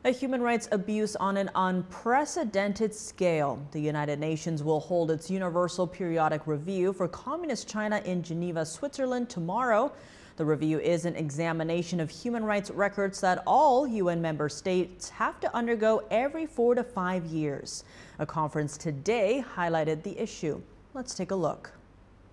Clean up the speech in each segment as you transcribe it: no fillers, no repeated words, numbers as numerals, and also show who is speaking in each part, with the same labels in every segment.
Speaker 1: A human rights abuse on an unprecedented scale. The United Nations will hold its Universal Periodic Review for Communist China in Geneva, Switzerland tomorrow. The review is an examination of human rights records that all UN member states have to undergo every 4 to 5 years. A conference today highlighted the issue. Let's take a look.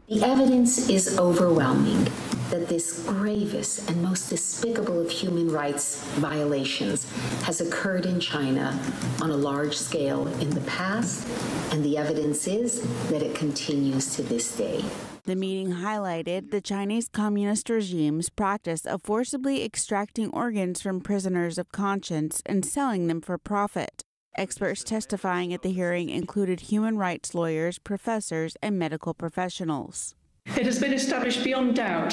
Speaker 2: The evidence is overwhelming that this gravest and most despicable of human rights violations has occurred in China on a large scale in the past, and the evidence is that it continues to this day.
Speaker 3: The meeting highlighted the Chinese Communist regime's practice of forcibly extracting organs from prisoners of conscience and selling them for profit. Experts testifying at the hearing included human rights lawyers, professors, and medical professionals.
Speaker 4: It has been established beyond doubt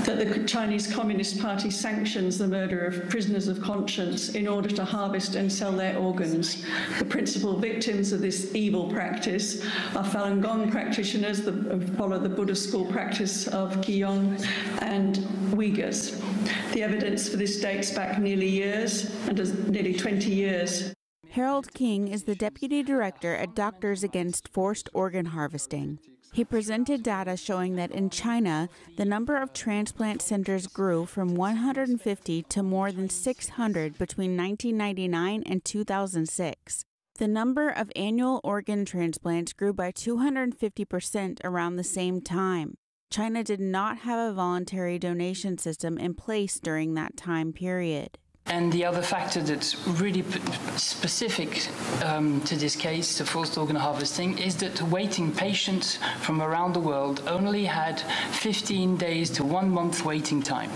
Speaker 4: that the Chinese Communist Party sanctions the murder of prisoners of conscience in order to harvest and sell their organs. The principal victims of this evil practice are Falun Gong practitioners who follow the Buddhist school practice of Qigong and Uyghurs. The evidence for this dates back nearly 20 years.
Speaker 3: Harold King is the deputy director at Doctors Against Forced Organ Harvesting. He presented data showing that in China, the number of transplant centers grew from 150 to more than 600 between 1999 and 2006. The number of annual organ transplants grew by 250% around the same time. China did not have a voluntary donation system in place during that time period.
Speaker 5: And the other factor that's really specific to this case, to forced organ harvesting, is that waiting patients from around the world only had 15 days to 1 month waiting time.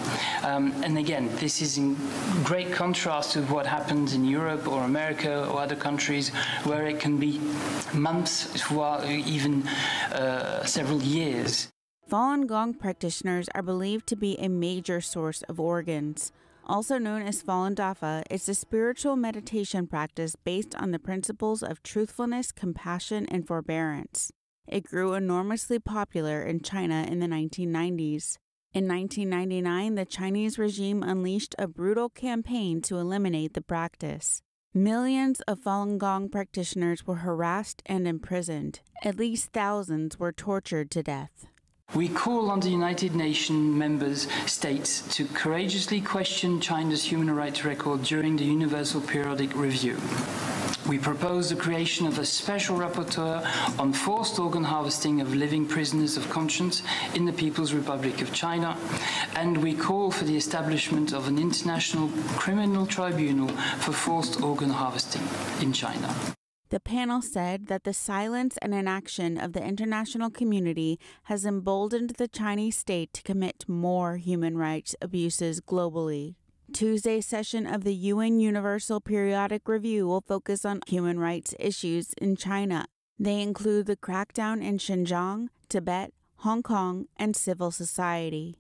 Speaker 5: And again, this is in great contrast to what happens in Europe or America or other countries where it can be months or even several years.
Speaker 3: Falun Gong practitioners are believed to be a major source of organs. Also known as Falun Dafa, it's a spiritual meditation practice based on the principles of truthfulness, compassion, and forbearance. It grew enormously popular in China in the 1990s. In 1999, the Chinese regime unleashed a brutal campaign to eliminate the practice. Millions of Falun Gong practitioners were harassed and imprisoned. At least thousands were tortured to death.
Speaker 5: We call on the United Nations member states to courageously question China's human rights record during the Universal Periodic Review. We propose the creation of a special rapporteur on forced organ harvesting of living prisoners of conscience in the People's Republic of China, and we call for the establishment of an international criminal tribunal for forced organ harvesting in China.
Speaker 3: The panel said that the silence and inaction of the international community has emboldened the Chinese state to commit more human rights abuses globally. Tuesday's session of the UN Universal Periodic Review will focus on human rights issues in China. They include the crackdown in Xinjiang, Tibet, Hong Kong, and civil society.